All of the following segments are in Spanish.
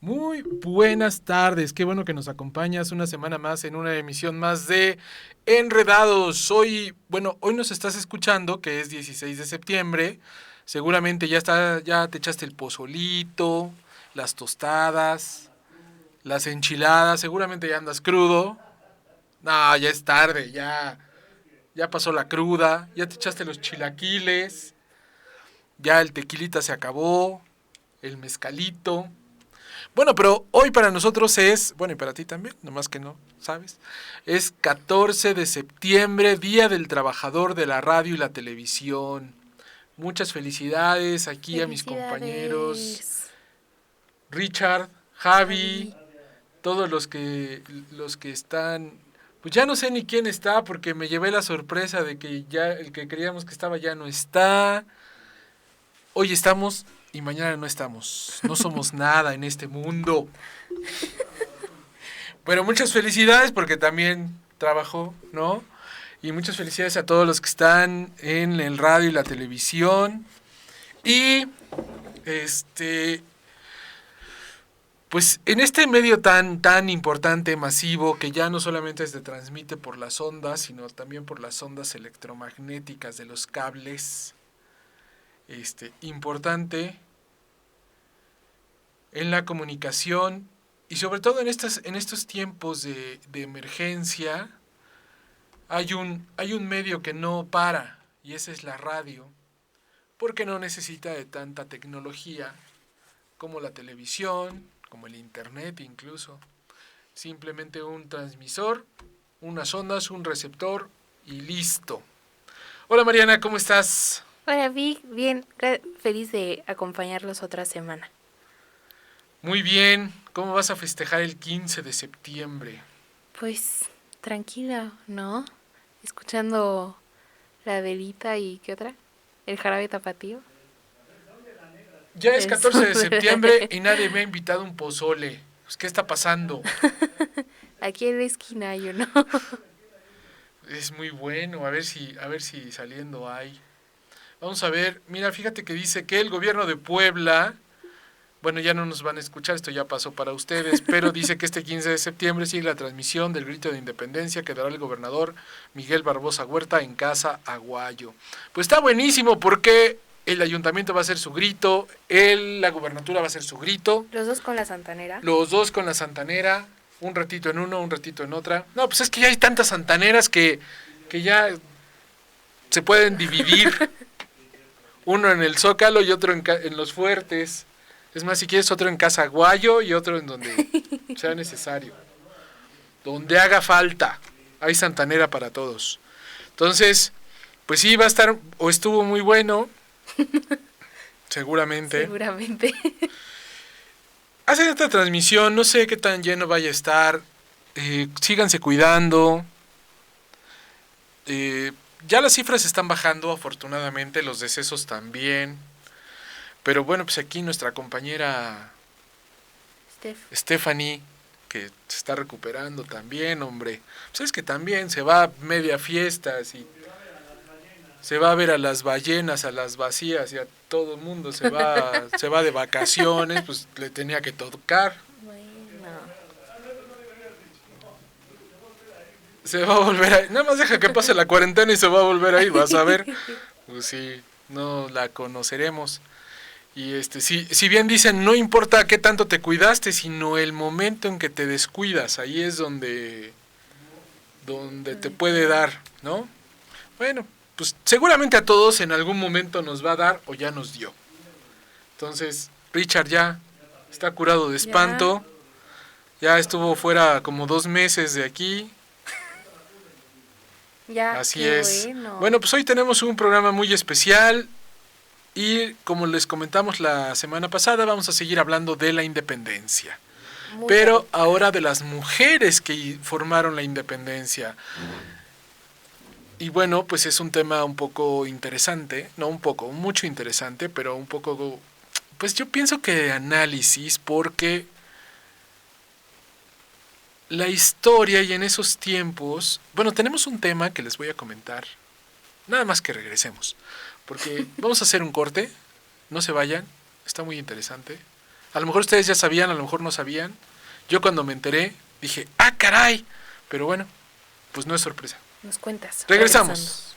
Muy buenas tardes, qué bueno que nos acompañas una semana más en una emisión más de Enredados. Hoy nos estás escuchando, que es 16 de septiembre. Seguramente ya te echaste el pozolito, las tostadas, las enchiladas, seguramente ya andas crudo. No, ya es tarde, ya pasó la cruda, ya te echaste los chilaquiles, ya el tequilita se acabó, el mezcalito. Bueno, pero hoy para nosotros es, bueno, y para ti también, nomás que no, ¿sabes? Es 14 de septiembre, Día del Trabajador de la Radio y la Televisión. Muchas felicidades aquí a mis compañeros Felicidades, Richard, Javi, Javi. todos los que están, pues ya no sé ni quién está porque me llevé la sorpresa de que ya el que creíamos que estaba ya no está. Hoy estamos y mañana no estamos. No somos nada en este mundo. Pero muchas felicidades porque también trabajó, ¿no? Y muchas felicidades a todos los que están en el radio y la televisión. Y este, pues en este medio tan importante, masivo, que ya no solamente se transmite por las ondas, sino también por las ondas electromagnéticas de los cables, importante en la comunicación y sobre todo en estos tiempos de emergencia. Hay un medio que no para, y esa es la radio, porque no necesita de tanta tecnología como la televisión, como el internet incluso. Simplemente un transmisor, unas ondas, un receptor y listo. Hola Mariana, ¿cómo estás? Hola Vic, bien, feliz de acompañarlos otra semana. Muy bien. ¿Cómo vas a festejar el 15 de septiembre? Pues tranquila, ¿no? Escuchando la velita y ¿qué otra? El jarabe tapatío. Ya es Eso. 14 de septiembre y nadie me ha invitado a un pozole. Pues, ¿qué está pasando? Aquí en la esquina hay uno. Es muy bueno, a ver si saliendo hay. Vamos a ver, mira, fíjate que dice que el gobierno de Puebla, bueno, ya no nos van a escuchar, esto ya pasó para ustedes, pero dice que este 15 de septiembre sigue la transmisión del grito de independencia que dará el gobernador Miguel Barbosa Huerta en Casa Aguayo. Pues está buenísimo porque el ayuntamiento va a hacer su grito, la gubernatura va a hacer su grito, Los dos con la santanera. los dos con la santanera, un ratito en uno, un ratito en otra. No, pues es que ya hay tantas santaneras que ya se pueden dividir, uno en el Zócalo y otro en los Fuertes. Es más, si quieres otro en Casa Aguayo y otro en donde sea necesario. Donde haga falta. Hay santanera para todos. Entonces, pues sí, va a estar, o estuvo muy bueno, seguramente. Seguramente. Hacen esta transmisión, no sé qué tan lleno vaya a estar. Síganse cuidando. Eh, ya las cifras están bajando, afortunadamente, los decesos también. Pero bueno, pues aquí nuestra compañera Steph. Stephanie, que se está recuperando también, hombre. Pues es que también se va a media fiestas y se va a ver a las ballenas, a las vacías y a todo el mundo se va de vacaciones, pues le tenía que tocar. Bueno. Se va a volver a... Nada más deja que pase la cuarentena y se va a volver a ir, vas a ver. Pues sí, no la conoceremos. Y si bien dicen, no importa qué tanto te cuidaste, sino el momento en que te descuidas, ahí es donde te puede dar, ¿no? Bueno, pues seguramente a todos en algún momento nos va a dar o ya nos dio. Entonces, Richard ya está curado de Ya, espanto, ya estuvo fuera como 2 meses de aquí. ya, Así qué es. bueno. Bueno, pues hoy tenemos un programa muy especial y como les comentamos la semana pasada, vamos a seguir hablando de la independencia. Muy Pero bonita. ahora de las mujeres que formaron la independencia. Y bueno, pues es un tema un poco interesante, no un poco, mucho interesante, pero un poco, pues yo pienso que de análisis, porque la historia y en esos tiempos, bueno, tenemos un tema que les voy a comentar, nada más que regresemos, porque vamos a hacer un corte, no se vayan, está muy interesante, A lo mejor ustedes ya sabían, a lo mejor no sabían. Yo cuando me enteré dije, ¡ah, caray! Pero bueno, pues no es sorpresa. Nos cuentas. Regresamos.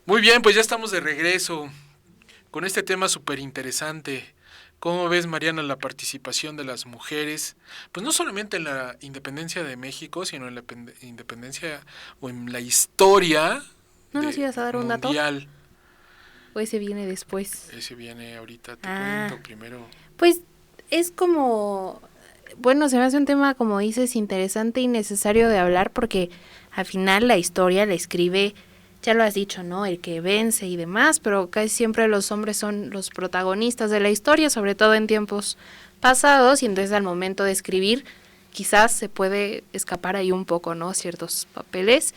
Muy bien, pues ya estamos de regreso con este tema súper interesante. ¿Cómo ves, Mariana, la participación de las mujeres? Pues no solamente en la independencia de México, sino en la independencia o en la historia ¿No nos ibas a dar un dato? mundial. ¿O ese viene después? Ese viene ahorita, te cuento primero. Pues es como... Bueno, se me hace un tema, como dices, interesante y necesario de hablar porque al final la historia la escribe, ya lo has dicho, ¿no? El que vence y demás, pero casi siempre los hombres son los protagonistas de la historia, sobre todo en tiempos pasados, y entonces al momento de escribir quizás se puede escapar ahí un poco, ¿no? Ciertos papeles,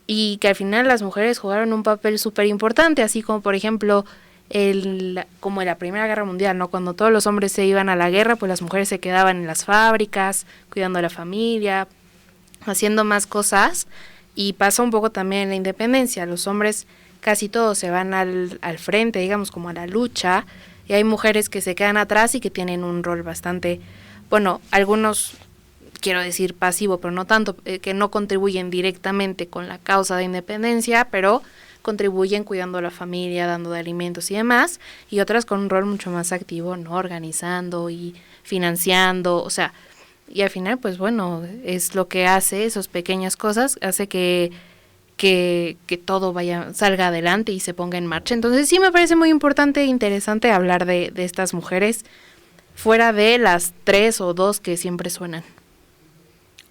y que al final las mujeres jugaron un papel súper importante, así como por ejemplo... como en la Primera Guerra Mundial, ¿no? Cuando todos los hombres se iban a la guerra, pues las mujeres se quedaban en las fábricas, cuidando a la familia, haciendo más cosas, y pasa un poco también en la independencia, los hombres casi todos se van al frente, digamos, como a la lucha, y hay mujeres que se quedan atrás y que tienen un rol bastante, bueno, algunos, quiero decir pasivo, pero no tanto, que no contribuyen directamente con la causa de independencia, pero contribuyen cuidando a la familia, dando de alimentos y demás, y otras con un rol mucho más activo, ¿no? Organizando y financiando, o sea, y al final, pues bueno, es lo que hace, esas pequeñas cosas, hace que todo salga adelante y se ponga en marcha. Entonces sí me parece muy importante e interesante hablar de estas mujeres, fuera de las 3 o 2 que siempre suenan.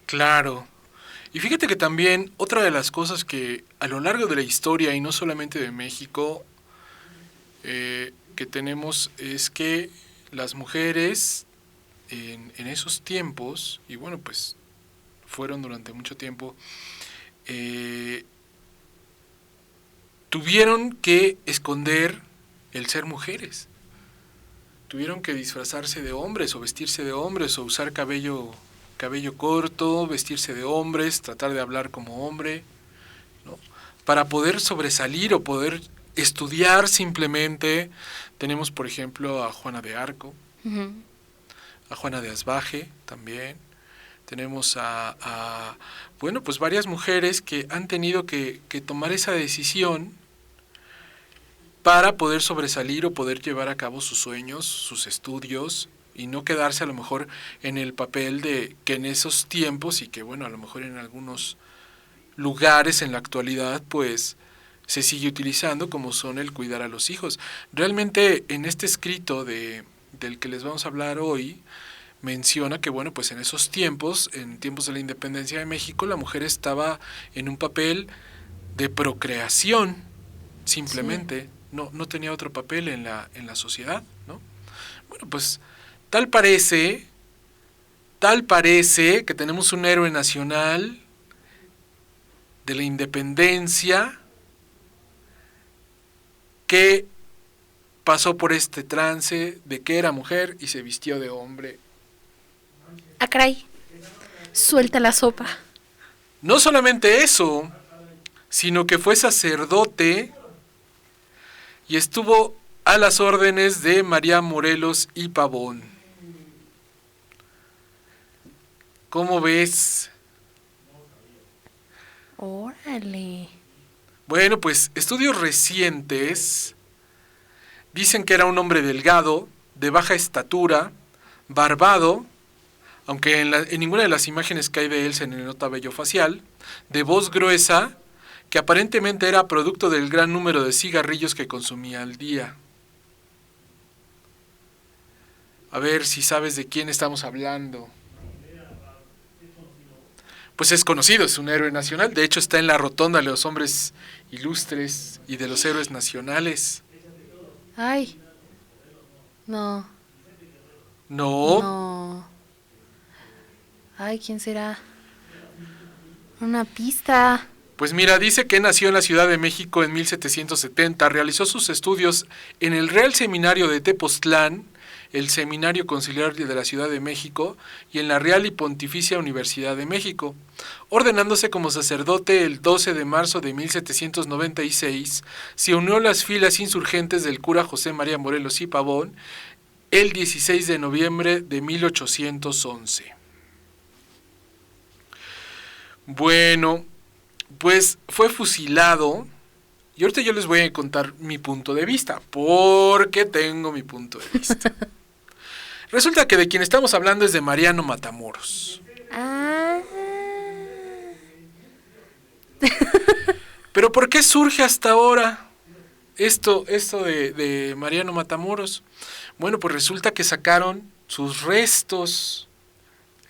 Claro. Y fíjate que también otra de las cosas que a lo largo de la historia, y no solamente de México, que tenemos es que las mujeres en esos tiempos, y bueno, pues fueron durante mucho tiempo, tuvieron que esconder el ser mujeres. Tuvieron que disfrazarse de hombres o vestirse de hombres o usar cabello corto, vestirse de hombres, tratar de hablar como hombre, ¿no? Para poder sobresalir o poder estudiar simplemente. Tenemos, por ejemplo, a Juana de Arco, uh-huh. A Juana de Asbaje también. Tenemos bueno, pues varias mujeres que han tenido que tomar esa decisión para poder sobresalir o poder llevar a cabo sus sueños, sus estudios, y no quedarse a lo mejor en el papel de que en esos tiempos, y que bueno, a lo mejor en algunos lugares en la actualidad, pues se sigue utilizando, como son el cuidar a los hijos. Realmente en este escrito del que les vamos a hablar hoy, menciona que bueno, pues en esos tiempos, en tiempos de la independencia de México, la mujer estaba en un papel de procreación, simplemente. Sí. No tenía otro papel en la sociedad, ¿no? Bueno, pues tal parece que tenemos un héroe nacional de la independencia que pasó por este trance de que era mujer y se vistió de hombre. Ah, caray. Suelta la sopa. No solamente eso, sino que fue sacerdote y estuvo a las órdenes de María Morelos y Pavón. ¿Cómo ves? Órale. Bueno, pues estudios recientes dicen que era un hombre delgado, de baja estatura, barbado, aunque en ninguna de las imágenes que hay de él se le nota vello facial, de voz gruesa, que aparentemente era producto del gran número de cigarrillos que consumía al día. A ver si sabes de quién estamos hablando. Pues es conocido, es un héroe nacional. De hecho, está en la rotonda de los hombres ilustres y de los héroes nacionales. Ay. No. No. No. Ay, ¿quién será? Una pista. Pues mira, dice que nació en la Ciudad de México en 1770, realizó sus estudios en el Real Seminario de Tepoztlán, el Seminario Conciliar de la Ciudad de México y en la Real y Pontificia Universidad de México. Ordenándose como sacerdote el 12 de marzo de 1796, se unió a las filas insurgentes del cura José María Morelos y Pavón el 16 de noviembre de 1811. Bueno, pues fue fusilado y ahorita yo les voy a contar mi punto de vista, porque tengo mi punto de vista. Resulta que de quien estamos hablando es de Mariano Matamoros. Ah. Pero ¿por qué surge hasta ahora esto de Mariano Matamoros? Bueno, pues resulta que sacaron sus restos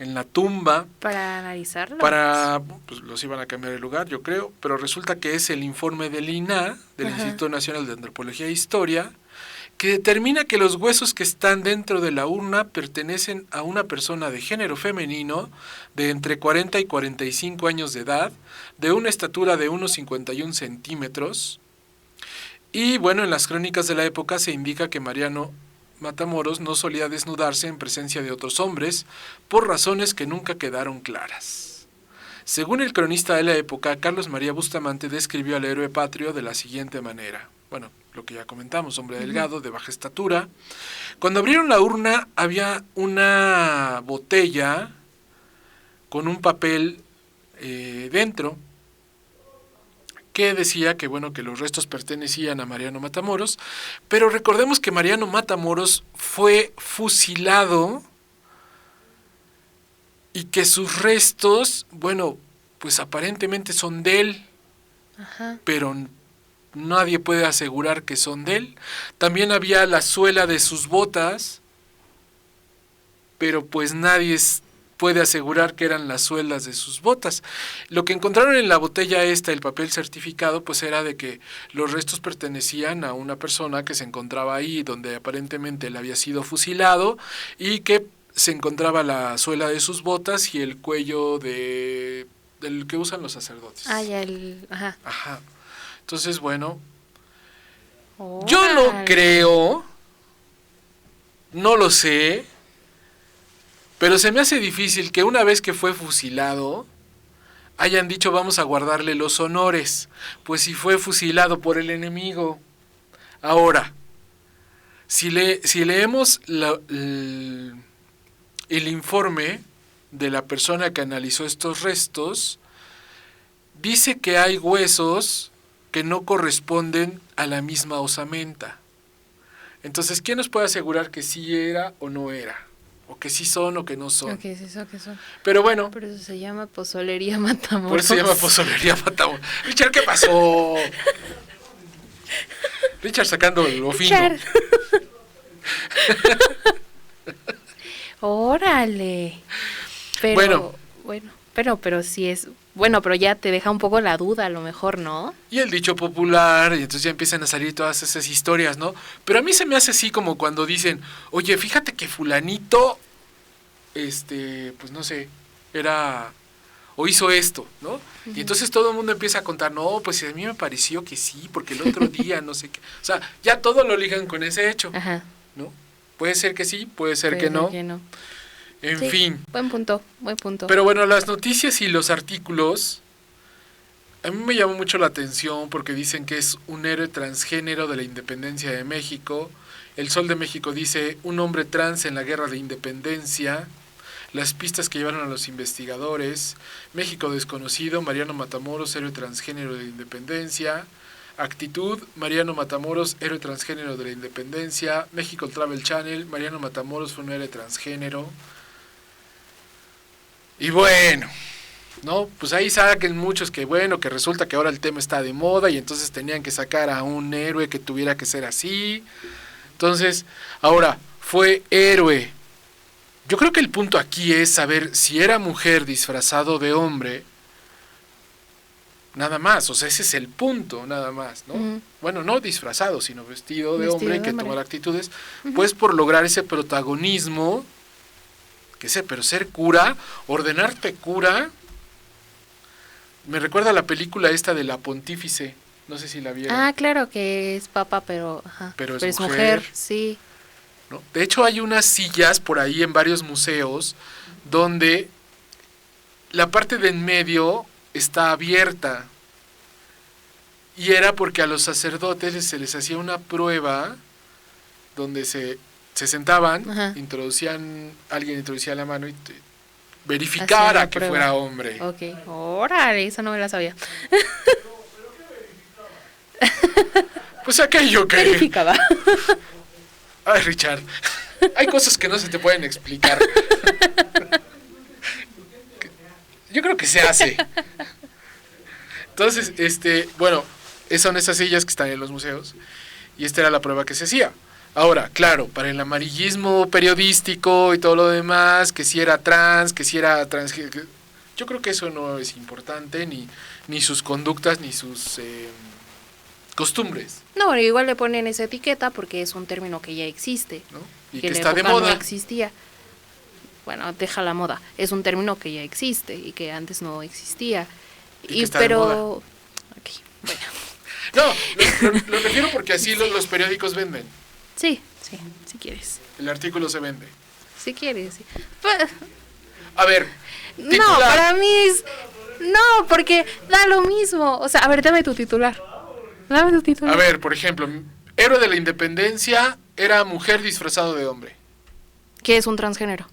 en la tumba. Para analizarlos. Pues los iban a cambiar de lugar, yo creo, pero resulta que es el informe del INAH, del Instituto Nacional de Antropología e Historia, que determina que los huesos que están dentro de la urna pertenecen a una persona de género femenino de entre 40 y 45 años de edad, de una estatura de unos 51 centímetros, y bueno, en las crónicas de la época se indica que Mariano Matamoros no solía desnudarse en presencia de otros hombres, por razones que nunca quedaron claras. Según el cronista de la época, Carlos María Bustamante describió al héroe patrio de la siguiente manera. Bueno, lo que ya comentamos, hombre delgado, de baja estatura. Cuando abrieron la urna había una botella con un papel dentro que decía que bueno, que los restos pertenecían a Mariano Matamoros, pero recordemos que Mariano Matamoros fue fusilado y que sus restos, bueno, pues aparentemente son de él, pero nadie puede asegurar que son de él. También había la suela de sus botas, pero pues nadie puede asegurar que eran las suelas de sus botas. Lo que encontraron en la botella esta, el papel certificado, pues era de que los restos pertenecían a una persona que se encontraba ahí, donde aparentemente él había sido fusilado, y que se encontraba la suela de sus botas y el cuello del que usan los sacerdotes. Ah, ya Ajá. Entonces, bueno, Órale. yo no creo, no lo sé, pero se me hace difícil que una vez que fue fusilado hayan dicho vamos a guardarle los honores, pues si fue fusilado por el enemigo. Ahora, si leemos el informe de la persona que analizó estos restos, dice que hay huesos que no corresponden a la misma osamenta. Entonces, ¿quién nos puede asegurar que sí era o no era? O que sí son o que no son. ¿Qué es eso? ¿Qué son? Pero bueno. Por eso se llama Pozolería Matamoros. Por eso se llama Pozolería Matamoros. Richard, ¿qué pasó? Richard sacando lo fino. Órale. Pero, pero sí es... Bueno, pero ya te deja un poco la duda, a lo mejor, ¿no? Y el dicho popular, y entonces ya empiezan a salir todas esas historias, ¿no? Pero a mí se me hace así como cuando dicen, oye, fíjate que fulanito, pues no sé, era, o hizo esto, ¿no? Uh-huh. Y entonces todo el mundo empieza a contar, no, pues a mí me pareció que sí, porque el otro día, no sé qué. O sea, ya todo lo ligan con ese hecho, Ajá. ¿no? Puede ser que sí, puede ser que no. En Sí, fin. buen punto, buen punto. Pero bueno, las noticias y los artículos, a mí me llamó mucho la atención porque dicen que es un héroe transgénero de la independencia de México. El Sol de México dice, un hombre trans en la guerra de independencia. Las pistas que llevaron a los investigadores. México desconocido, Mariano Matamoros, héroe transgénero de la independencia. Actitud, Mariano Matamoros, héroe transgénero de la independencia. México Travel Channel, Mariano Matamoros fue un héroe transgénero. Y bueno, ¿no? Pues ahí saquen muchos que bueno, que resulta que ahora el tema está de moda y entonces tenían que sacar a un héroe que tuviera que ser así. Entonces, ahora, fue héroe. Yo creo que el punto aquí es saber si era mujer disfrazado de hombre, nada más, o sea, ese es el punto, nada más, ¿no? Ujú. Bueno, no disfrazado, sino vestido de Vestido hombre de que hombre. tomar actitudes, pues por lograr ese protagonismo, que sé, pero ser cura, ordenarte cura, me recuerda a la película esta de la Pontífice, no sé si la vieron. Ah, claro que es papa, pero, ajá, Pero es es mujer. mujer, sí. ¿No? De hecho, hay unas sillas por ahí en varios museos donde la parte de en medio está abierta. Y era porque a los sacerdotes se les hacía una prueba donde se sentaban, Ajá. alguien introducía la mano y verificara Hacía la que prueba. fuera hombre. Ok, órale, esa no me la sabía. Pues aquello que... Verificaba. Ay, Richard, hay cosas que no se te pueden explicar. Yo creo que se hace. Entonces, bueno, son esas sillas que están en los museos y esta era la prueba que se hacía. Ahora, claro, para el amarillismo periodístico y todo lo demás, que si era trans, que si era trans, yo creo que eso no es importante, ni sus conductas, ni sus costumbres, No, bueno, igual le ponen esa etiqueta porque es un término que ya existe. ¿no? Y que que en la está de época moda. no existía. Bueno, deja la moda. Es un término que ya existe y que antes no existía. Y que está de moda. Ok, bueno. No, lo refiero porque así los periódicos venden. Sí, si quieres. El artículo se vende. Si quieres, sí. Pues, A ver, no, titular. para mí es... No, porque da lo mismo. O sea, a ver, dame tu titular. Dame tu titular. A ver, por ejemplo, héroe de la independencia era mujer disfrazado de hombre. ¿Qué es un transgénero?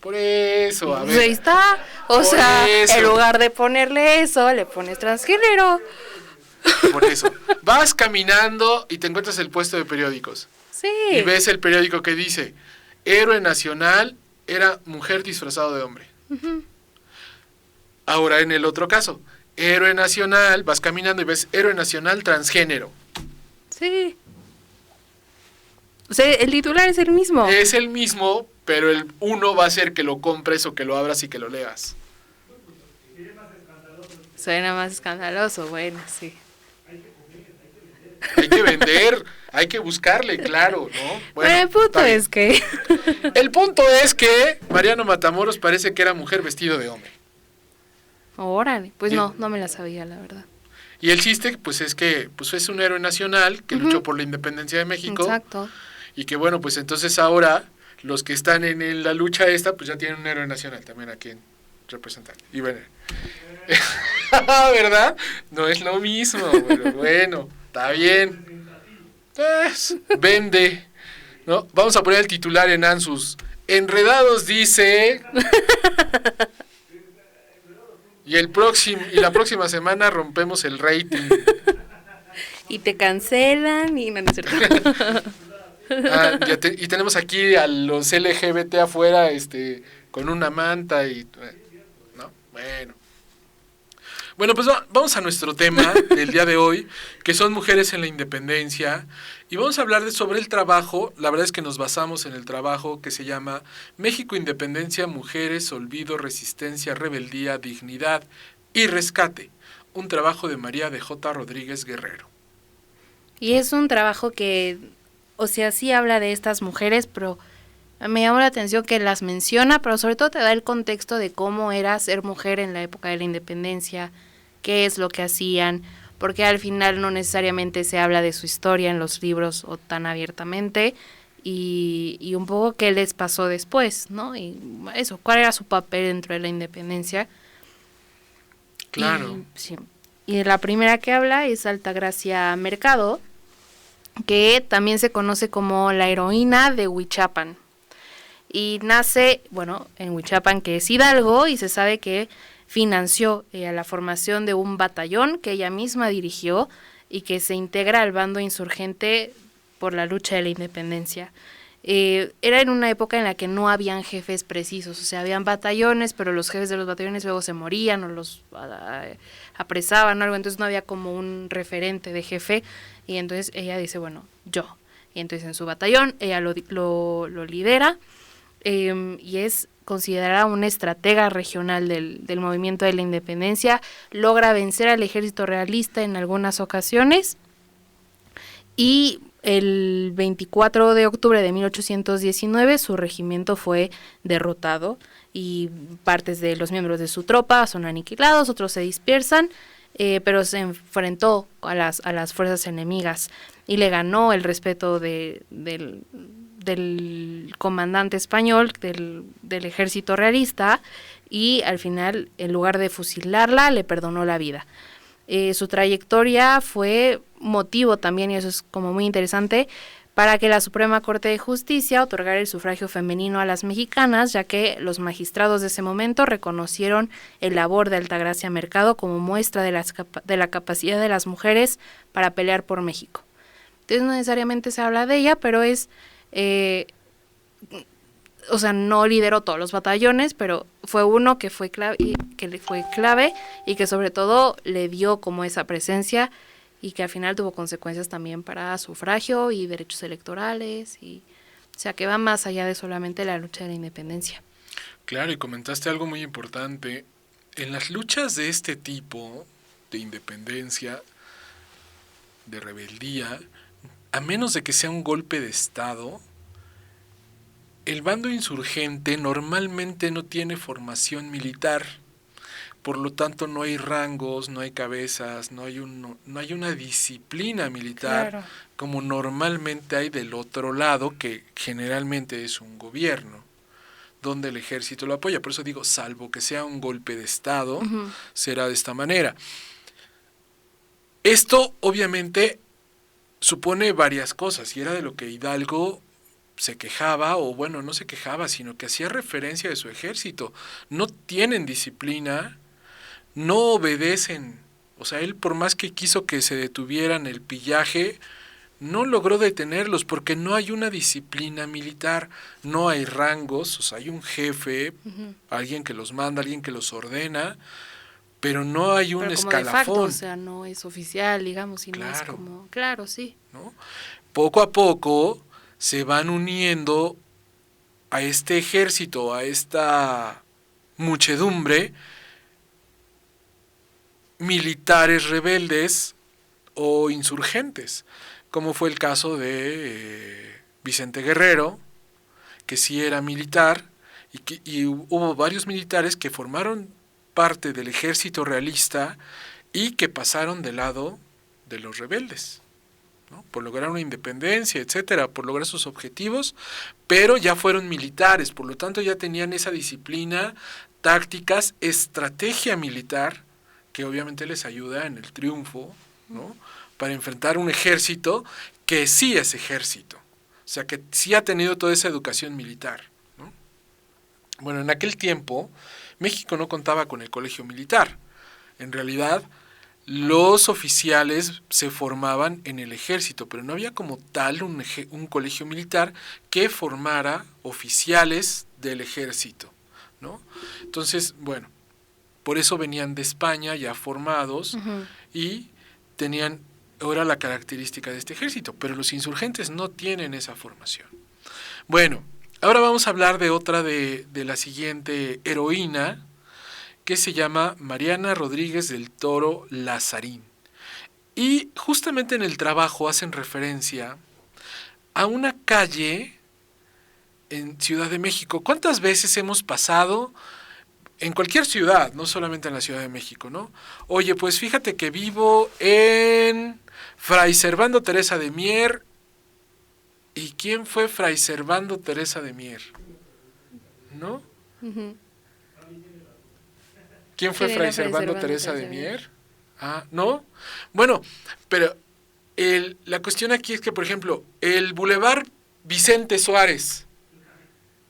Por eso, a Pues ahí ver. está. O Por sea, eso. en lugar de ponerle eso, le pones transgénero. Por eso. Vas caminando y te encuentras el puesto de periódicos. Sí. Y ves el periódico que dice, héroe nacional era mujer disfrazado de hombre. Ahora en el otro caso, héroe nacional, vas caminando y ves héroe nacional transgénero. Sí. O sea, el titular es el mismo. Es el mismo, pero el uno va a ser que lo compres o que lo abras y que lo leas. Suena más escandaloso, bueno, sí. Hay que vender, hay que buscarle, claro, ¿no? Bueno, el punto está bien. es que... El punto es que Mariano Matamoros parece que era mujer vestido de hombre. Órale, pues Y- no me la sabía, la verdad. Y el chiste, pues es que pues es un héroe nacional que luchó por la independencia de México. Exacto. Y que bueno, pues entonces ahora los que están en la lucha esta, pues ya tienen un héroe nacional también a quien representar. Y bueno, ¿verdad? No es lo mismo, pero bueno, está bien. Pues, vende. ¿No? Vamos a poner el titular en Ansus. Enredados dice... Y la próxima semana rompemos el rating. Y te cancelan y no, no es cierto. Y tenemos aquí a los LGBT afuera, con una manta y, ¿no? Bueno, pues vamos a nuestro tema del día de hoy, que son mujeres en la independencia, y vamos a hablar sobre el trabajo. La verdad es que nos basamos en el trabajo que se llama México, Independencia, Mujeres, Olvido, Resistencia, Rebeldía, Dignidad y Rescate, un trabajo de María de J. Rodríguez Guerrero. Y es un trabajo que, o sea, sí habla de estas mujeres, pero me llama la atención que las menciona, pero sobre todo te da el contexto de cómo era ser mujer en la época de la independencia, qué es lo que hacían, porque al final no necesariamente se habla de su historia en los libros o tan abiertamente, y un poco qué les pasó después, ¿no? Y eso, cuál era su papel dentro de la independencia. Claro. Sí. Y la primera que habla es Altagracia Mercado, que también se conoce como la heroína de Huichapan. Y nace, bueno, en Huichapan, que es Hidalgo, y se sabe que financió la formación de un batallón que ella misma dirigió y que se integra al bando insurgente por la lucha de la independencia. Era en una época en la que no habían jefes precisos, o sea, habían batallones, pero los jefes de los batallones luego se morían o los apresaban o algo, entonces no había como un referente de jefe, y entonces ella dice, bueno, yo. Y entonces en su batallón ella lo lidera, y es considerada una estratega regional del movimiento de la independencia, logra vencer al ejército realista en algunas ocasiones, y el 24 de octubre de 1819 su regimiento fue derrotado y partes de los miembros de su tropa son aniquilados, otros se dispersan, pero se enfrentó a las fuerzas enemigas y le ganó el respeto del comandante español, del ejército realista, y al final, en lugar de fusilarla, le perdonó la vida. Su trayectoria fue motivo también, y eso es como muy interesante, para que la Suprema Corte de Justicia otorgara el sufragio femenino a las mexicanas, ya que los magistrados de ese momento reconocieron el labor de Altagracia Mercado como muestra de la capacidad de las mujeres para pelear por México. Entonces no necesariamente se habla de ella, pero es... o sea, no lideró todos los batallones, pero fue uno que fue clave y que sobre todo le dio como esa presencia y que al final tuvo consecuencias también para sufragio y derechos electorales, y o sea, que va más allá de solamente la lucha de la independencia. Claro, y comentaste algo muy importante. En las luchas de este tipo, de independencia, de rebeldía, a menos de que sea un golpe de Estado, el bando insurgente normalmente no tiene formación militar, por lo tanto no hay rangos, no hay cabezas, no hay una disciplina militar, claro, como normalmente hay del otro lado, que generalmente es un gobierno, donde el ejército lo apoya. Por eso digo, salvo que sea un golpe de Estado, será de esta manera. Esto obviamente supone varias cosas, y era de lo que Hidalgo se quejaba, o bueno, no se quejaba, sino que hacía referencia de su ejército. No tienen disciplina, no obedecen. O sea, él, por más que quiso que se detuvieran el pillaje, no logró detenerlos porque no hay una disciplina militar, no hay rangos, o sea, hay un jefe, alguien que los manda, alguien que los ordena, pero no hay un escalafón. De facto, o sea, no es oficial, digamos, y claro, no es como... Claro, sí. ¿No? Poco a poco se van uniendo a este ejército, a esta muchedumbre, militares rebeldes o insurgentes, como fue el caso de Vicente Guerrero, que sí era militar, y hubo varios militares que formaron parte del ejército realista y que pasaron del lado de los rebeldes, ¿no? Por lograr una independencia, etcétera, por lograr sus objetivos, pero ya fueron militares, por lo tanto ya tenían esa disciplina, tácticas, estrategia militar, que obviamente les ayuda en el triunfo, ¿no? Para enfrentar un ejército que sí es ejército, o sea, que sí ha tenido toda esa educación militar, ¿no? Bueno, en aquel tiempo México no contaba con el colegio militar. En realidad, los oficiales se formaban en el ejército, pero no había como tal un colegio militar que formara oficiales del ejército, ¿no? Entonces, bueno, por eso venían de España ya formados y tenían ahora la característica de este ejército, pero los insurgentes no tienen esa formación. Bueno, ahora vamos a hablar de otra de la siguiente heroína, que se llama Mariana Rodríguez del Toro Lazarín. Y justamente en el trabajo hacen referencia a una calle en Ciudad de México. ¿Cuántas veces hemos pasado en cualquier ciudad, no solamente en la Ciudad de México, ¿no? Oye, pues fíjate que vivo en Fray Servando Teresa de Mier ¿Y quién fue Fray Servando Teresa de Mier? ¿No? Ujú. ¿Quién fue ¿Quién Fray era Fray Servando Servando Teresa de Teresa de Mier? Mier? Ah, ¿no? Bueno, pero la cuestión aquí es que, por ejemplo, el Boulevard Vicente Suárez.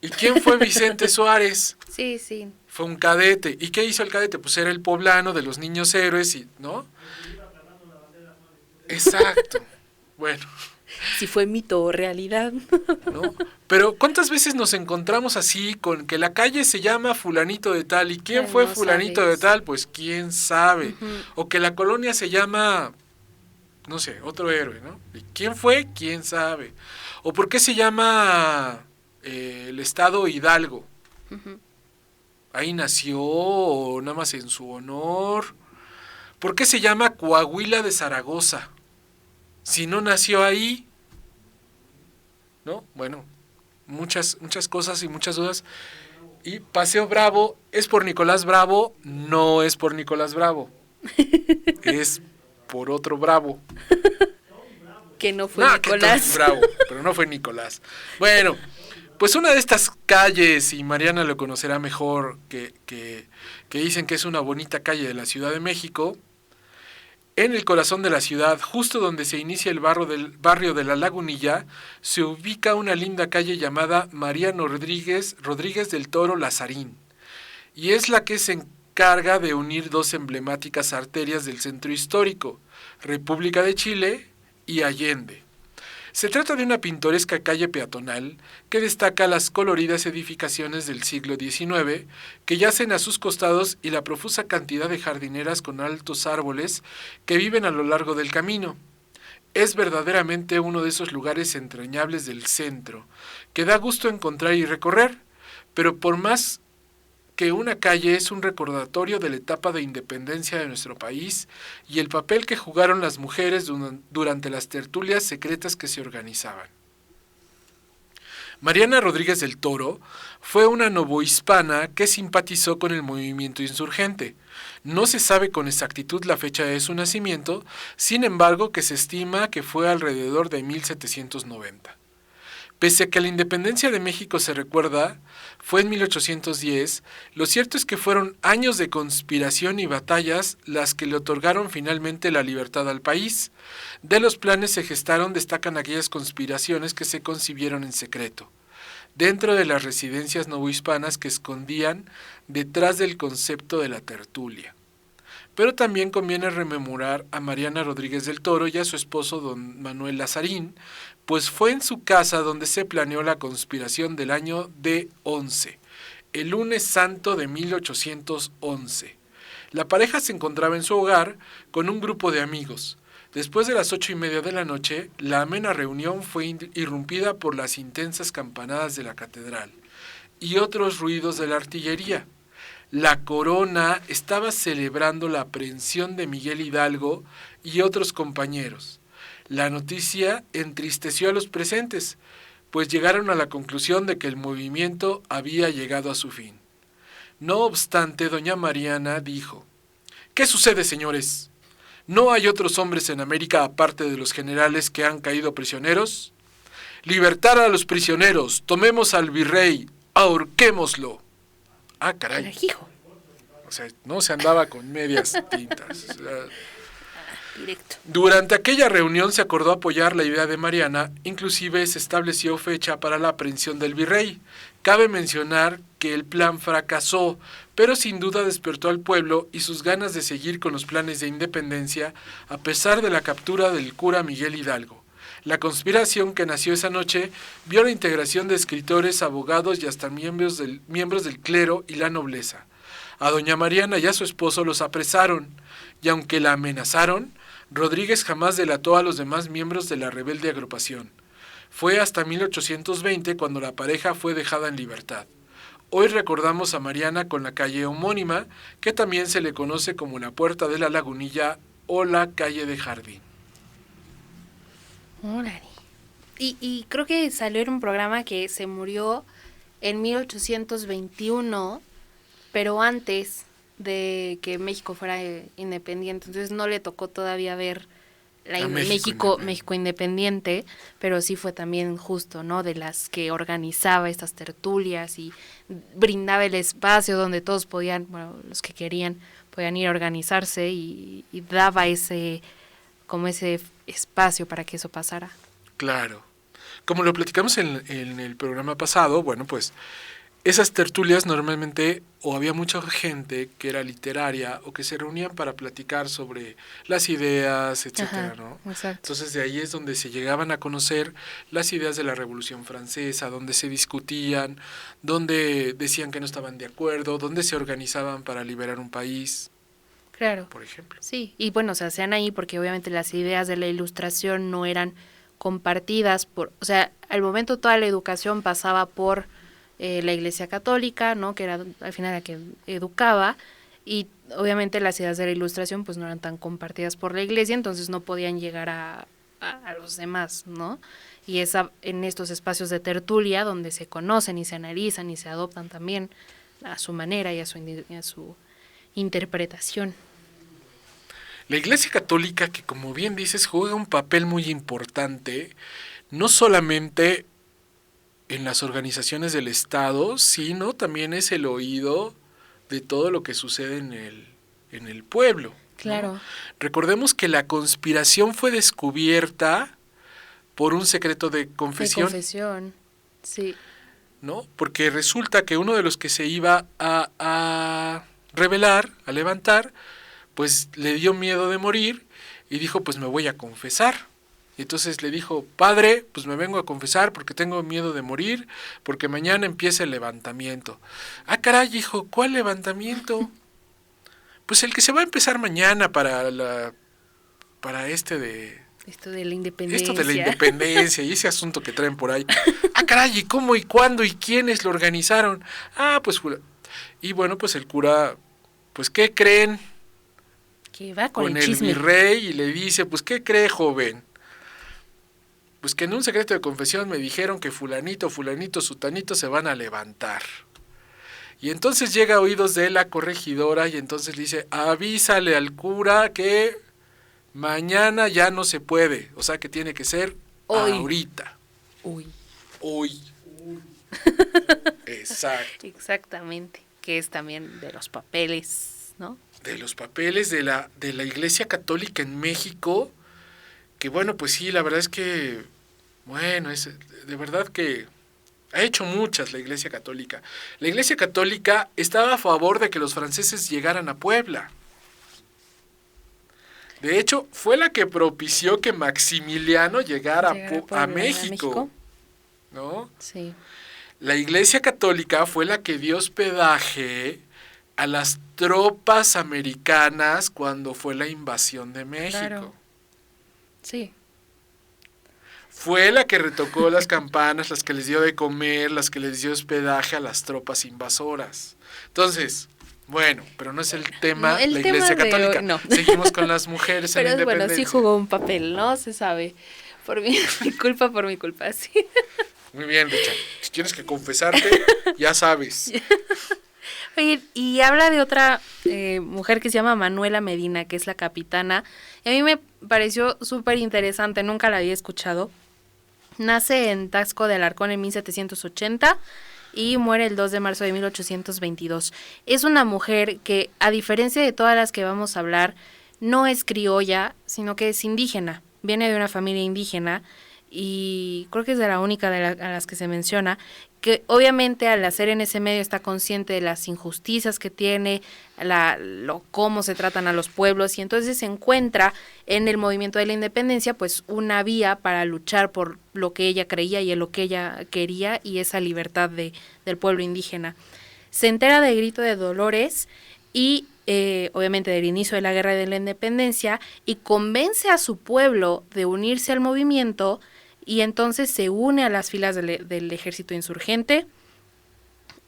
¿Y quién fue Vicente Suárez? Sí, sí. Fue un cadete. ¿Y qué hizo el cadete? Pues era el poblano de los niños héroes, y, ¿no? Exacto. Bueno, Si fue mito o realidad. ¿no? Pero ¿cuántas veces nos encontramos así con que la calle se llama fulanito de tal? ¿Y quién fue No fulanito de sabes. tal? Pues quién sabe. Ujú. O que la colonia se llama, no sé, otro héroe, ¿no? ¿Y quién fue? ¿Quién sabe? ¿O por qué se llama el estado Hidalgo? Ujú. Ahí nació o nada más en su honor. ¿Por qué se llama Coahuila de Zaragoza? Si no nació ahí, ¿no? Bueno, muchas cosas y muchas dudas. Y Paseo Bravo, ¿es por Nicolás Bravo? No es por Nicolás Bravo. Es por otro Bravo. Que no fue No, que Tony Nicolás. Bravo, pero no fue Nicolás. Bueno, pues una de estas calles, y Mariana lo conocerá mejor, que dicen que es una bonita calle de la Ciudad de México, en el corazón de la ciudad, justo donde se inicia el barrio de La Lagunilla, se ubica una linda calle llamada Mariano Rodríguez del Toro Lazarín, y es la que se encarga de unir dos emblemáticas arterias del centro histórico, República de Chile y Allende. Se trata de una pintoresca calle peatonal que destaca las coloridas edificaciones del siglo XIX que yacen a sus costados y la profusa cantidad de jardineras con altos árboles que viven a lo largo del camino. Es verdaderamente uno de esos lugares entrañables del centro, que da gusto encontrar y recorrer, pero por más que una calle es un recordatorio de la etapa de independencia de nuestro país y el papel que jugaron las mujeres durante las tertulias secretas que se organizaban. Mariana Rodríguez del Toro fue una novohispana que simpatizó con el movimiento insurgente. No se sabe con exactitud la fecha de su nacimiento, sin embargo que se estima que fue alrededor de 1790. Pese a que la independencia de México se recuerda, fue en 1810, lo cierto es que fueron años de conspiración y batallas las que le otorgaron finalmente la libertad al país. De los planes se gestaron destacan aquellas conspiraciones que se concibieron en secreto, dentro de las residencias novohispanas que escondían detrás del concepto de la tertulia. Pero también conviene rememorar a Mariana Rodríguez del Toro y a su esposo don Manuel Lazarín, pues fue en su casa donde se planeó la conspiración del año de 11, el lunes santo de 1811. La pareja se encontraba en su hogar con un grupo de amigos. Después de las 8:30 de la noche, la amena reunión fue irrumpida por las intensas campanadas de la catedral y otros ruidos de la artillería. La corona estaba celebrando la aprehensión de Miguel Hidalgo y otros compañeros. La noticia entristeció a los presentes, pues llegaron a la conclusión de que el movimiento había llegado a su fin. No obstante, doña Mariana dijo: ¿Qué sucede, señores? ¿No hay otros hombres en América aparte de los generales que han caído prisioneros? Libertar a los prisioneros, tomemos al virrey, ahorquémoslo. Ah, caray. Carajijo. O sea, no se andaba con medias tintas. O sea, Directo. durante aquella reunión se acordó apoyar la idea de Mariana, inclusive se estableció fecha para la aprehensión del virrey. Cabe mencionar que el plan fracasó, pero sin duda despertó al pueblo y sus ganas de seguir con los planes de independencia a pesar de la captura del cura Miguel Hidalgo. La conspiración que nació esa noche vio la integración de escritores, abogados y hasta miembros del clero y la nobleza. A doña Mariana y a su esposo los apresaron, y aunque la amenazaron, Rodríguez jamás delató a los demás miembros de la rebelde agrupación. Fue hasta 1820 cuando la pareja fue dejada en libertad. Hoy recordamos a Mariana con la calle homónima, que también se le conoce como la Puerta de la Lagunilla o la Calle de Jardín. Órale. Y creo que salió en un programa que se murió en 1821, pero antes de que México fuera independiente. Entonces no le tocó todavía ver México independiente, pero sí fue también justo, ¿no? De las que organizaba estas tertulias y brindaba el espacio donde todos podían, bueno, los que querían, podían ir a organizarse y daba ese espacio para que eso pasara. Claro. Como lo platicamos en el programa pasado, bueno, pues esas tertulias normalmente o había mucha gente que era literaria o que se reunían para platicar sobre las ideas, etcétera, ¿no? Exacto. Entonces de ahí es donde se llegaban a conocer las ideas de la Revolución Francesa, donde se discutían, donde decían que no estaban de acuerdo, donde se organizaban para liberar un país. Claro. Por ejemplo. Sí, y bueno, se hacían ahí porque obviamente las ideas de la Ilustración no eran compartidas o sea, al momento toda la educación pasaba por la Iglesia Católica, ¿no? Que era al final la que educaba, y obviamente las ideas de la Ilustración pues no eran tan compartidas por la Iglesia, entonces no podían llegar a los demás, ¿no? Y en estos espacios de tertulia donde se conocen y se analizan y se adoptan también a su manera y a su interpretación. La Iglesia Católica, que como bien dices, juega un papel muy importante, no solamente en las organizaciones del Estado, sino también es el oído de todo lo que sucede en el pueblo. Claro. ¿No? Recordemos que la conspiración fue descubierta por un secreto de confesión. De confesión, sí. ¿No? Porque resulta que uno de los que se iba a rebelar, a levantar, pues le dio miedo de morir y dijo, pues me voy a confesar. Y entonces le dijo, padre, pues me vengo a confesar porque tengo miedo de morir, porque mañana empieza el levantamiento. Ah, caray, hijo, ¿cuál levantamiento? Pues el que se va a empezar mañana Esto de la independencia y ese asunto que traen por ahí. Ah, caray, ¿y cómo, y cuándo, y quiénes lo organizaron? Ah, pues... Y bueno, pues el cura, pues ¿qué creen? Que va con el virrey y le dice, pues ¿qué cree, joven? Pues que en un secreto de confesión me dijeron que fulanito, sutanito se van a levantar. Y entonces llega a oídos de la corregidora y entonces le dice, avísale al cura que mañana ya no se puede, o sea que tiene que ser hoy. Ahorita. Hoy. Exacto. Exactamente, que es también de los papeles, ¿no? De los papeles de la Iglesia Católica en México, que bueno, pues sí, la verdad es que, bueno, es de verdad que ha hecho muchas la Iglesia Católica. La Iglesia Católica estaba a favor de que los franceses llegaran a Puebla. De hecho, fue la que propició que Maximiliano llegara a México, ¿no? Sí. La Iglesia Católica fue la que dio hospedaje a las tropas americanas cuando fue la invasión de México. Claro. Sí. Fue la que retocó las campanas, las que les dio de comer, las que les dio hospedaje a las tropas invasoras. Entonces, bueno, pero no es el tema la Iglesia Católica. No. Seguimos con las mujeres en la independencia. Pero bueno, sí jugó un papel, ¿no? Se sabe. Por mi culpa, sí. Muy bien, Richard. Si tienes que confesarte, ya sabes. Oye, y habla de otra mujer que se llama Manuela Medina, que es la capitana. Y a mí me pareció súper interesante, nunca la había escuchado. Nace en Taxco de Alarcón en 1780 y muere el 2 de marzo de 1822. Es una mujer que, a diferencia de todas las que vamos a hablar, no es criolla, sino que es indígena. Viene de una familia indígena y creo que es de la única a las que se menciona, que obviamente al hacer en ese medio está consciente de las injusticias que tiene, cómo se tratan a los pueblos, y entonces se encuentra en el movimiento de la independencia pues una vía para luchar por lo que ella creía y en lo que ella quería, y esa libertad del pueblo indígena. Se entera del grito de Dolores y obviamente del inicio de la guerra de la independencia, y convence a su pueblo de unirse al movimiento, y entonces se une a las filas del ejército insurgente.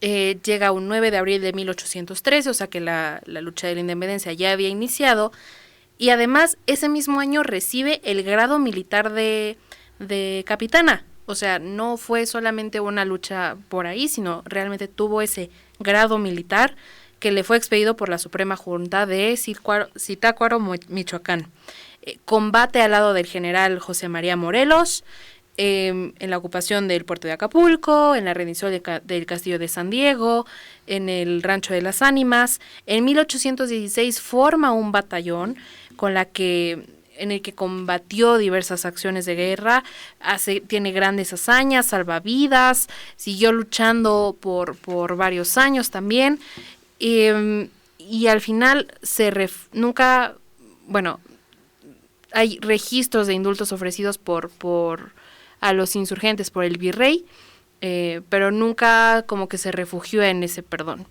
Llega un 9 de abril de 1813, o sea que la lucha de la independencia ya había iniciado, y además ese mismo año recibe el grado militar de capitana. O sea, no fue solamente una lucha por ahí, sino realmente tuvo ese grado militar que le fue expedido por la Suprema Junta de Zitácuaro, Michoacán. Combate al lado del general José María Morelos, en la ocupación del puerto de Acapulco, en la rendición del castillo de San Diego, en el rancho de las Ánimas. En 1816 forma un batallón en el que combatió diversas acciones de guerra, tiene grandes hazañas, salvavidas, siguió luchando por varios años también, y al final hay registros de indultos ofrecidos a los insurgentes por el virrey, pero nunca como que se refugió en ese perdón.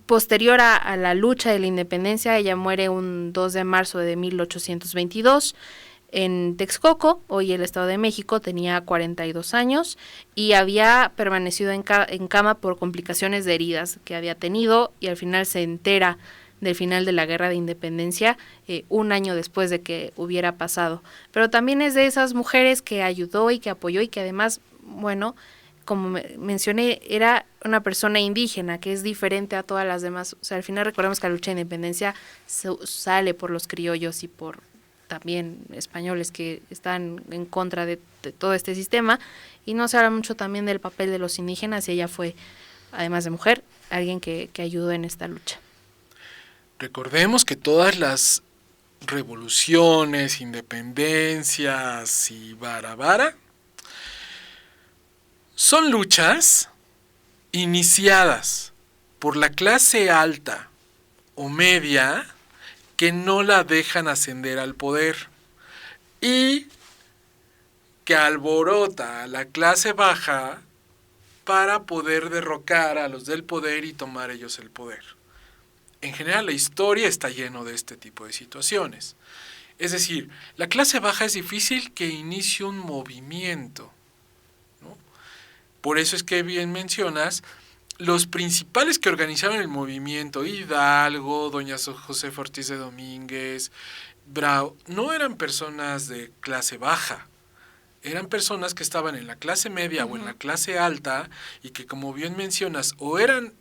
Posterior a la lucha de la independencia, ella muere un 2 de marzo de 1822 en Texcoco, hoy el Estado de México. Tenía 42 años y había permanecido en cama por complicaciones de heridas que había tenido, y al final se entera del final de la Guerra de Independencia, un año después de que hubiera pasado. Pero también es de esas mujeres que ayudó y que apoyó, y que además, bueno, como mencioné, era una persona indígena, que es diferente a todas las demás. O sea, al final recordemos que la lucha de independencia sale por los criollos y por también españoles que están en contra de todo este sistema, y no se habla mucho también del papel de los indígenas, y ella fue, además de mujer, alguien que ayudó en esta lucha. Recordemos que todas las revoluciones, independencias y vara son luchas iniciadas por la clase alta o media que no la dejan ascender al poder y que alborota a la clase baja para poder derrocar a los del poder y tomar ellos el poder. En general, la historia está lleno de este tipo de situaciones. Es decir, la clase baja es difícil que inicie un movimiento, ¿no? Por eso es que bien mencionas, los principales que organizaron el movimiento, Hidalgo, doña Josefa Ortiz de Domínguez, Bravo, no eran personas de clase baja, eran personas que estaban en la clase media o en la clase alta, y que, como bien mencionas, o eran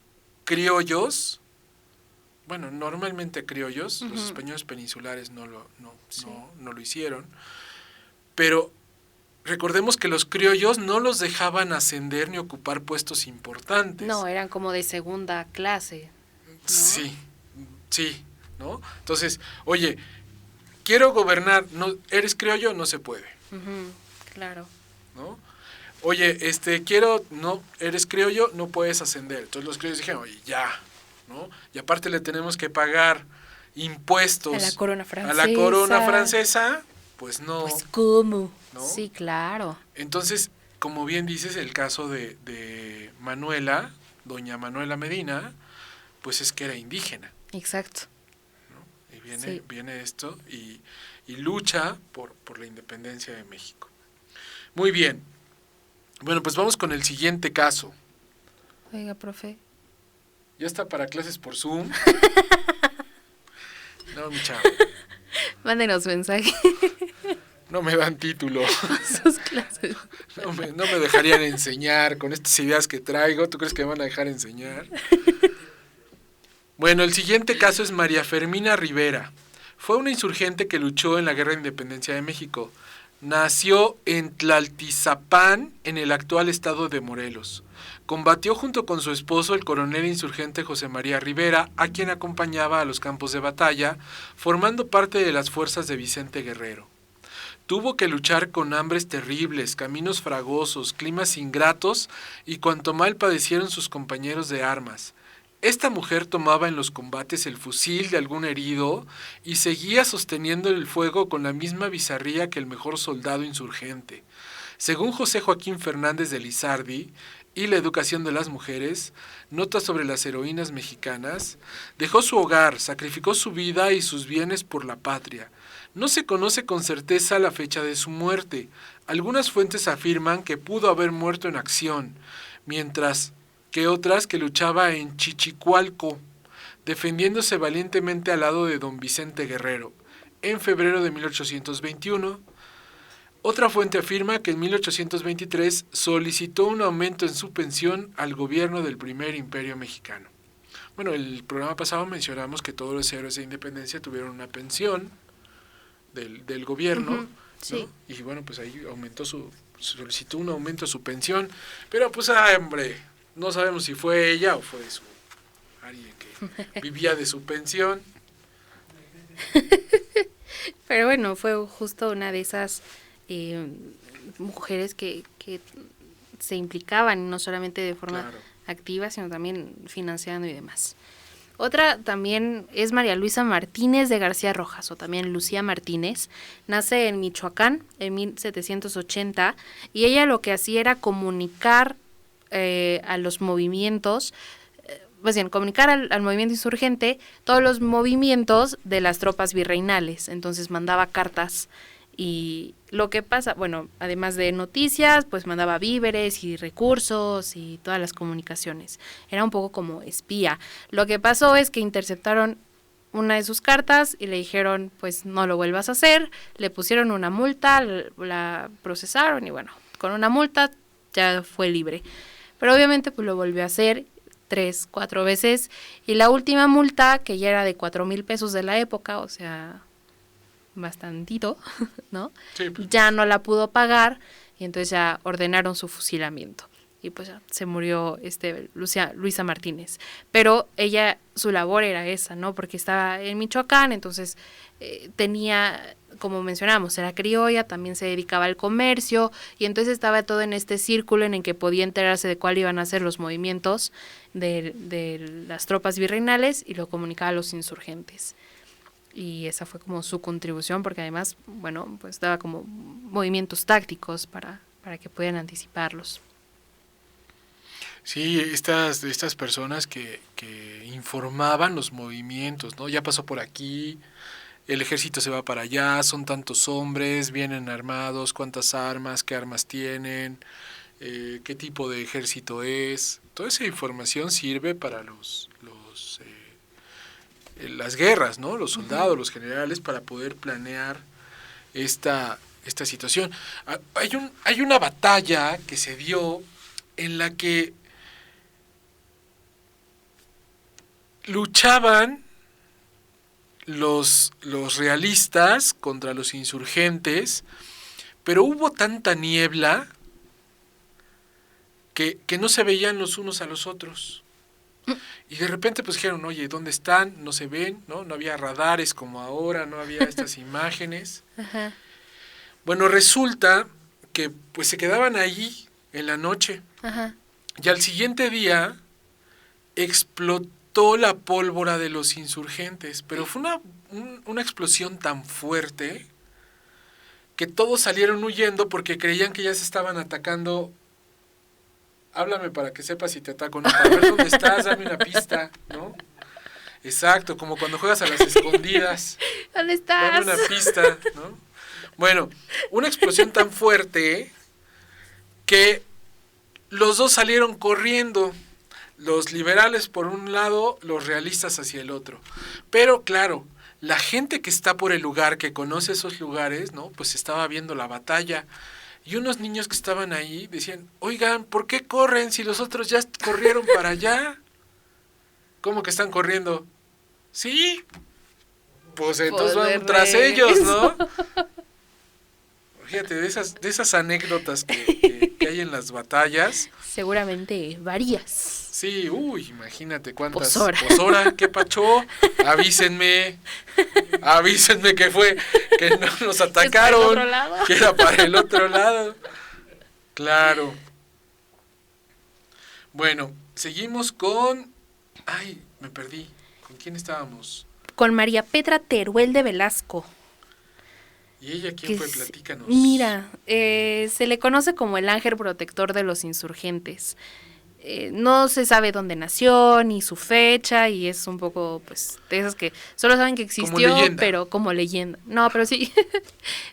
criollos, bueno, normalmente criollos, los españoles peninsulares no lo hicieron, pero recordemos que los criollos no los dejaban ascender ni ocupar puestos importantes. No, eran como de segunda clase, ¿no? Sí, ¿no? Entonces, oye, quiero gobernar, no, ¿eres criollo? No se puede. Claro. ¿No? Oye, no, ¿eres criollo? No puedes ascender. Entonces los criollos dijeron, oye, ya, ¿no? Y aparte le tenemos que pagar impuestos a la corona francesa, pues no. Pues ¿cómo? ¿No? Sí, claro. Entonces, como bien dices, el caso de Manuela, doña Manuela Medina, pues es que era indígena. Exacto. ¿No? Y viene esto y lucha por la independencia de México. Muy bien. Bueno, pues vamos con el siguiente caso. Oiga, profe. ¿Ya está para clases por Zoom? No, mi chavo. Mándenos mensaje. No me dan título. Sus clases. No me dejarían enseñar con estas ideas que traigo. ¿Tú crees que me van a dejar enseñar? Bueno, el siguiente caso es María Fermina Rivera. Fue una insurgente que luchó en la Guerra de Independencia de México. Nació en Tlaltizapán, en el actual estado de Morelos. Combatió junto con su esposo, el coronel insurgente José María Rivera, a quien acompañaba a los campos de batalla, formando parte de las fuerzas de Vicente Guerrero. Tuvo que luchar con hambres terribles, caminos fragosos, climas ingratos y cuanto mal padecieron sus compañeros de armas. Esta mujer tomaba en los combates el fusil de algún herido y seguía sosteniendo el fuego con la misma bizarría que el mejor soldado insurgente. Según José Joaquín Fernández de Lizardi y La educación de las mujeres, nota sobre las heroínas mexicanas, dejó su hogar, sacrificó su vida y sus bienes por la patria. No se conoce con certeza la fecha de su muerte. Algunas fuentes afirman que pudo haber muerto en acción, mientras que otras que luchaba en Chichicualco, defendiéndose valientemente al lado de don Vicente Guerrero. En febrero de 1821, Otra fuente afirma que en 1823 solicitó un aumento en su pensión al gobierno del primer imperio mexicano. Bueno, el programa pasado mencionamos que todos los héroes de independencia tuvieron una pensión del gobierno, Ujú, sí. ¿no? Y bueno, pues ahí solicitó un aumento a su pensión, pero pues, hombre, no sabemos si fue ella o fue alguien que vivía de su pensión. Pero bueno, fue justo una de esas mujeres que se implicaban, no solamente de forma Claro. activa, sino también financiando y demás. Otra también es María Luisa Martínez de García Rojas, o también Lucía Martínez. Nace en Michoacán en 1780 y ella lo que hacía era comunicar a los movimientos, pues bien, comunicar al movimiento insurgente todos los movimientos de las tropas virreinales. Entonces mandaba cartas y lo que pasa, bueno, además de noticias, pues mandaba víveres y recursos y todas las comunicaciones. Era un poco como espía. Lo que pasó es que interceptaron una de sus cartas y le dijeron, pues no lo vuelvas a hacer. Le pusieron una multa, la procesaron y bueno, con una multa ya fue libre. Pero obviamente pues lo volvió a hacer 3, 4 veces y la última multa, que ya era de 4,000 pesos de la época, o sea, bastantito, ¿no? Sí, pues. Ya no la pudo pagar y entonces ya ordenaron su fusilamiento y pues ya se murió Luisa Martínez. Pero ella, su labor era esa, ¿no? Porque estaba en Michoacán, entonces tenía, como mencionamos, era criolla, también se dedicaba al comercio y entonces estaba todo en este círculo en el que podía enterarse de cuál iban a ser los movimientos de las tropas virreinales y lo comunicaba a los insurgentes. Y esa fue como su contribución, porque además, bueno, pues daba como movimientos tácticos para que pudieran anticiparlos. Sí, estas personas que informaban los movimientos, ¿no? Ya pasó por aquí, el ejército se va para allá, son tantos hombres, vienen armados, cuántas armas, qué armas tienen, qué tipo de ejército es. Toda esa información sirve para las guerras, ¿no? Los soldados, los generales, para poder planear esta situación. Hay una batalla que se dio en la que luchaban los realistas contra los insurgentes, pero hubo tanta niebla que no se veían los unos a los otros. Y de repente pues dijeron, oye, ¿dónde están? No se ven, ¿no? No había radares como ahora, no había estas imágenes. Ajá. Bueno, resulta que pues se quedaban ahí en la noche. Ajá. Y al siguiente día explotó la pólvora de los insurgentes, pero fue una explosión tan fuerte que todos salieron huyendo porque creían que ya se estaban atacando. Háblame para que sepas si te ataco o no, para ver dónde estás, dame una pista, ¿no? Exacto, como cuando juegas a las escondidas. ¿Dónde estás? Dame una pista, ¿no? Bueno, una explosión tan fuerte que los dos salieron corriendo, los liberales por un lado, los realistas hacia el otro. Pero claro, la gente que está por el lugar, que conoce esos lugares, ¿no? Pues estaba viendo la batalla. Y unos niños que estaban ahí decían, oigan, ¿por qué corren si los otros ya corrieron para allá? ¿Cómo que están corriendo? Sí, pues entonces van tras ellos, ¿no? Fíjate, de esas anécdotas que hay en las batallas. Seguramente varias. Sí, imagínate cuántas. Posora, ¿qué pachó? Avísenme que no nos atacaron, que era para el otro lado. Claro. Bueno, seguimos con... Ay, me perdí. ¿Con quién estábamos? Con María Petra Teruel de Velasco. ¿Y ella quién fue? Platícanos. Mira, se le conoce como el ángel protector de los insurgentes. no se sabe dónde nació ni su fecha y es un poco pues de esas que solo saben que existió pero como leyenda. No, pero sí,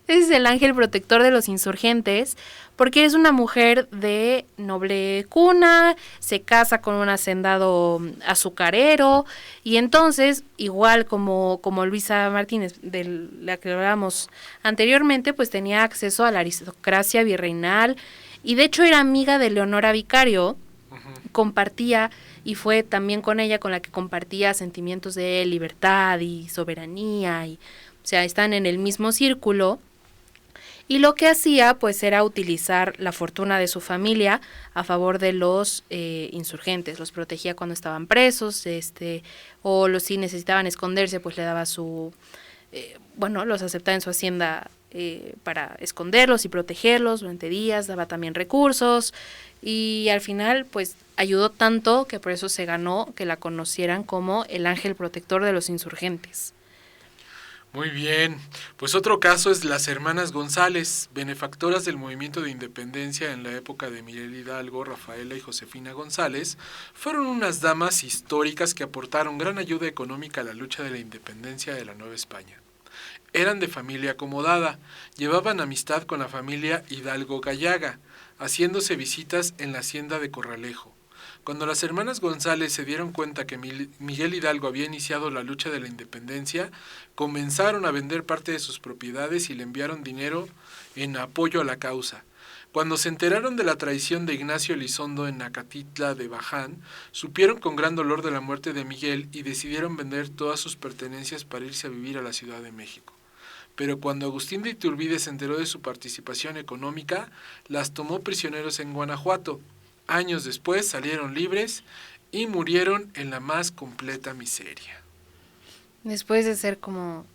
ese es el ángel protector de los insurgentes porque es una mujer de noble cuna, se casa con un hacendado azucarero y entonces igual como Luisa Martínez de la que hablábamos anteriormente pues tenía acceso a la aristocracia virreinal y de hecho era amiga de Leonora Vicario. Compartía y fue también con ella con la que compartía sentimientos de libertad y soberanía y o sea están en el mismo círculo y lo que hacía pues era utilizar la fortuna de su familia a favor de los insurgentes, los protegía cuando estaban presos, o los si necesitaban esconderse pues le daba su los aceptaba en su hacienda para esconderlos y protegerlos durante días, daba también recursos y al final pues ayudó tanto que por eso se ganó que la conocieran como el ángel protector de los insurgentes. Muy bien, pues otro caso es las hermanas González, benefactoras del movimiento de independencia en la época de Miguel Hidalgo, Rafaela y Josefina González, fueron unas damas históricas que aportaron gran ayuda económica a la lucha de la independencia de la Nueva España. Eran de familia acomodada, llevaban amistad con la familia Hidalgo Gallaga, haciéndose visitas en la hacienda de Corralejo. Cuando las hermanas González se dieron cuenta que Miguel Hidalgo había iniciado la lucha de la independencia, comenzaron a vender parte de sus propiedades y le enviaron dinero en apoyo a la causa. Cuando se enteraron de la traición de Ignacio Elizondo en Acatitla de Baján, supieron con gran dolor de la muerte de Miguel y decidieron vender todas sus pertenencias para irse a vivir a la Ciudad de México. Pero cuando Agustín de Iturbide se enteró de su participación económica, las tomó prisioneros en Guanajuato. Años después salieron libres y murieron en la más completa miseria. Después de ser como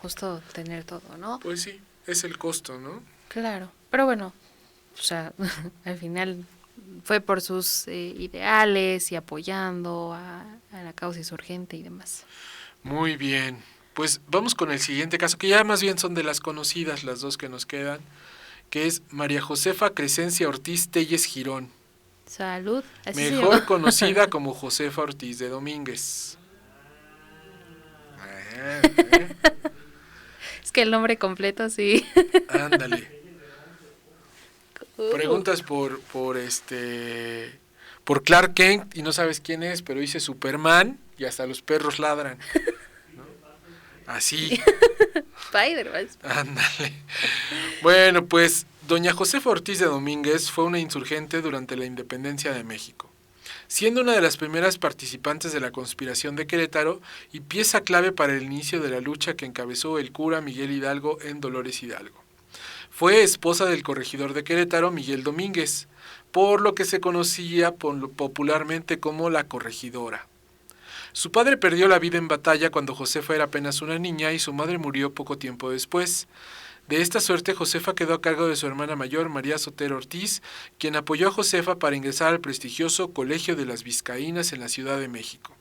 justo tener todo, ¿no? Pues sí, es el costo, ¿no? Claro, pero bueno, o sea, al final fue por sus ideales y apoyando a la causa insurgente y demás. Muy bien, pues vamos con el siguiente caso, que ya más bien son de las conocidas, las dos que nos quedan, que es María Josefa Crescencia Ortiz Telles Girón. Salud. Así mejor conocida como Josefa Ortiz de Domínguez. Es que el nombre completo sí. Ándale. Preguntas por Clark Kent y no sabes quién es, pero dice Superman y hasta los perros ladran, ¿no? Así. Spider-Man. Ándale. Bueno, pues doña Josefa Ortiz de Domínguez fue una insurgente durante la independencia de México, siendo una de las primeras participantes de la conspiración de Querétaro y pieza clave para el inicio de la lucha que encabezó el cura Miguel Hidalgo en Dolores Hidalgo. Fue esposa del corregidor de Querétaro, Miguel Domínguez, por lo que se conocía popularmente como la corregidora. Su padre perdió la vida en batalla cuando Josefa era apenas una niña y su madre murió poco tiempo después. De esta suerte, Josefa quedó a cargo de su hermana mayor, María Sotero Ortiz, quien apoyó a Josefa para ingresar al prestigioso Colegio de las Vizcaínas en la Ciudad de México.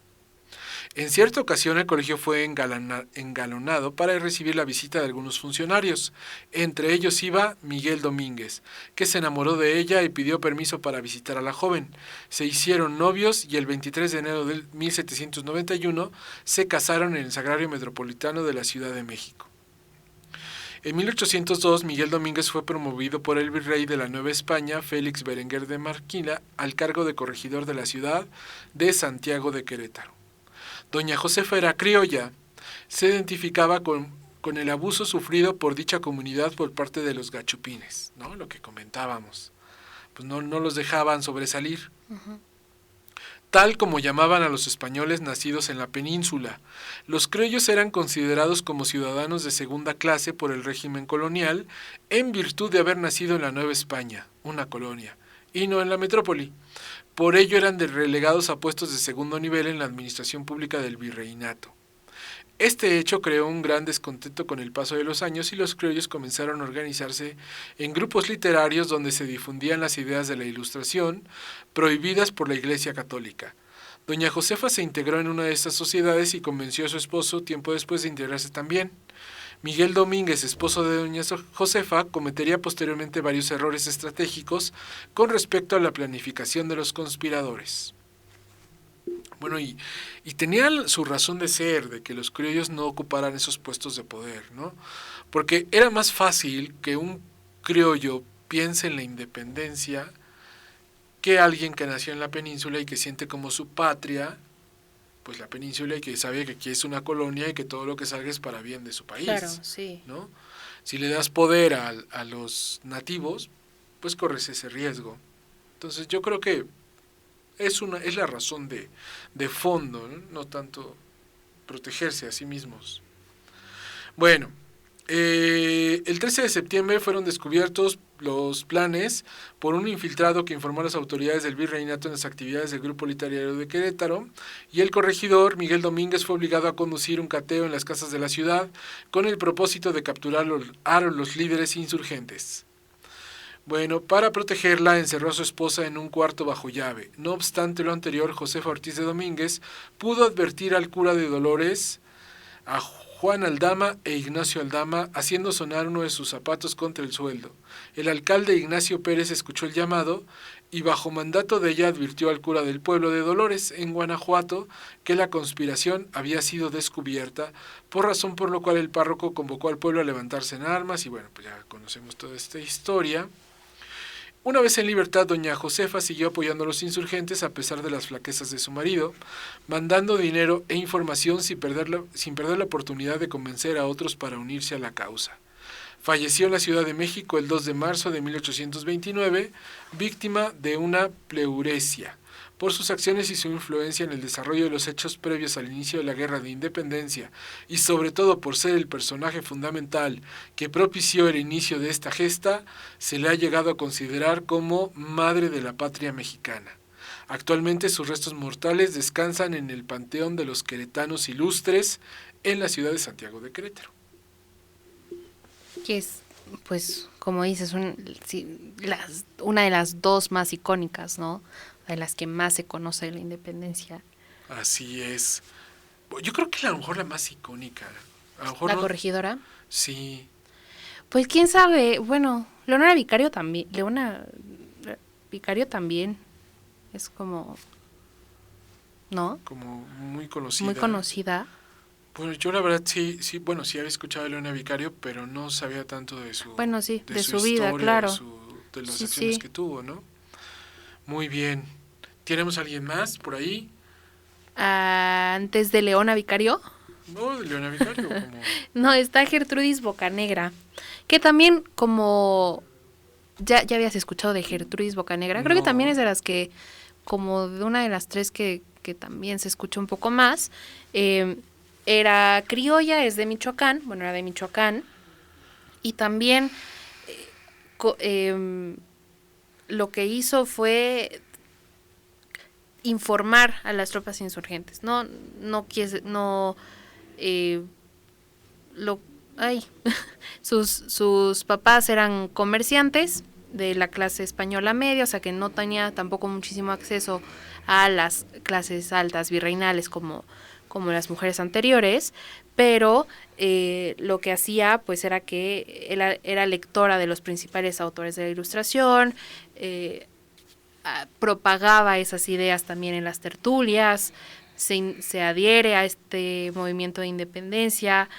En cierta ocasión el colegio fue engalonado para recibir la visita de algunos funcionarios. Entre ellos iba Miguel Domínguez, que se enamoró de ella y pidió permiso para visitar a la joven. Se hicieron novios y el 23 de enero de 1791 se casaron en el Sagrario Metropolitano de la Ciudad de México. En 1802, Miguel Domínguez fue promovido por el virrey de la Nueva España, Félix Berenguer de Marquina, al cargo de corregidor de la ciudad de Santiago de Querétaro. Doña Josefa era criolla, se identificaba con el abuso sufrido por dicha comunidad por parte de los gachupines, ¿no? Lo que comentábamos, pues no los dejaban sobresalir. Uh-huh. Tal como llamaban a los españoles nacidos en la península. Los criollos eran considerados como ciudadanos de segunda clase por el régimen colonial en virtud de haber nacido en la Nueva España, una colonia, y no en la metrópoli. Por ello eran relegados a puestos de segundo nivel en la administración pública del virreinato. Este hecho creó un gran descontento con el paso de los años y los criollos comenzaron a organizarse en grupos literarios donde se difundían las ideas de la Ilustración, prohibidas por la Iglesia Católica. Doña Josefa se integró en una de estas sociedades y convenció a su esposo tiempo después de integrarse también. Miguel Domínguez, esposo de doña Josefa, cometería posteriormente varios errores estratégicos con respecto a la planificación de los conspiradores. Bueno, y tenía su razón de ser, de que los criollos no ocuparan esos puestos de poder, ¿no? Porque era más fácil que un criollo piense en la independencia que alguien que nació en la península y que siente como su patria, pues la península, y que sabe que aquí es una colonia y que todo lo que salga es para bien de su país. Claro, sí. ¿No? Si le das poder a los nativos, pues corres ese riesgo. Entonces yo creo que es la razón de fondo, ¿no? No tanto protegerse a sí mismos. Bueno, el 13 de septiembre fueron descubiertos los planes por un infiltrado que informó a las autoridades del virreinato en las actividades del Grupo Literario de Querétaro, y el corregidor Miguel Domínguez fue obligado a conducir un cateo en las casas de la ciudad con el propósito de capturar a los líderes insurgentes. Bueno, para protegerla encerró a su esposa en un cuarto bajo llave. No obstante lo anterior, Josefa Ortiz de Domínguez pudo advertir al cura de Dolores, a Juan Aldama e Ignacio Aldama, haciendo sonar uno de sus zapatos contra el suelo. El alcalde Ignacio Pérez escuchó el llamado y bajo mandato de ella advirtió al cura del pueblo de Dolores, en Guanajuato, que la conspiración había sido descubierta, por razón por lo cual el párroco convocó al pueblo a levantarse en armas, y bueno, pues ya conocemos toda esta historia. Una vez en libertad, doña Josefa siguió apoyando a los insurgentes a pesar de las flaquezas de su marido, mandando dinero e información sin perder la oportunidad de convencer a otros para unirse a la causa. Falleció en la Ciudad de México el 2 de marzo de 1829, víctima de una pleuresia. Por sus acciones y su influencia en el desarrollo de los hechos previos al inicio de la Guerra de Independencia, y sobre todo por ser el personaje fundamental que propició el inicio de esta gesta, se le ha llegado a considerar como madre de la patria mexicana. Actualmente sus restos mortales descansan en el Panteón de los Queretanos Ilustres en la ciudad de Santiago de Querétaro. Que es, pues, como dices, una de las dos más icónicas, ¿no? De las que más se conoce de la independencia. Así es. Yo creo que a lo mejor la más icónica. A lo mejor ¿La no, corregidora? Sí. Pues quién sabe, bueno, Leona Vicario también, es como, ¿no? Como muy conocida. Muy conocida. Bueno, yo la verdad sí, bueno, sí había escuchado a Leona Vicario, pero no sabía tanto de su... Bueno, sí, de su historia, vida, claro. de las Sí, acciones sí. que tuvo, ¿no? Muy bien. ¿Tenemos a alguien más por ahí? Antes de Leona Vicario. No, de Leona Vicario, como... No, está Gertrudis Bocanegra, que también como... ¿Ya habías escuchado de Gertrudis Bocanegra? Creo que No. también es de las que, como de una de las tres que también se escucha un poco más. Era criolla, es de Michoacán, bueno, era de Michoacán, y también lo que hizo fue informar a las tropas insurgentes, sus papás eran comerciantes de la clase española media, o sea que no tenía tampoco muchísimo acceso a las clases altas virreinales como las mujeres anteriores, pero lo que hacía pues era que era lectora de los principales autores de la Ilustración, propagaba esas ideas también en las tertulias, se adhiere a este movimiento de independencia.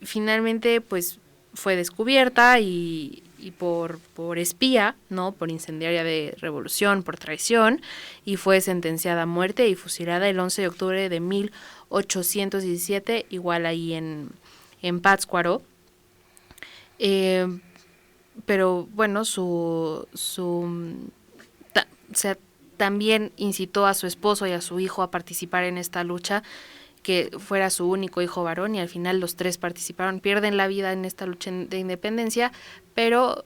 Finalmente pues fue descubierta y por espía, ¿no? Por incendiaria de revolución, por traición, y fue sentenciada a muerte y fusilada el 11 de octubre de 1817, igual ahí en Pátzcuaro. Pero bueno, también incitó a su esposo y a su hijo a participar en esta lucha, que fuera su único hijo varón, y al final los tres participaron, pierden la vida en esta lucha de independencia, pero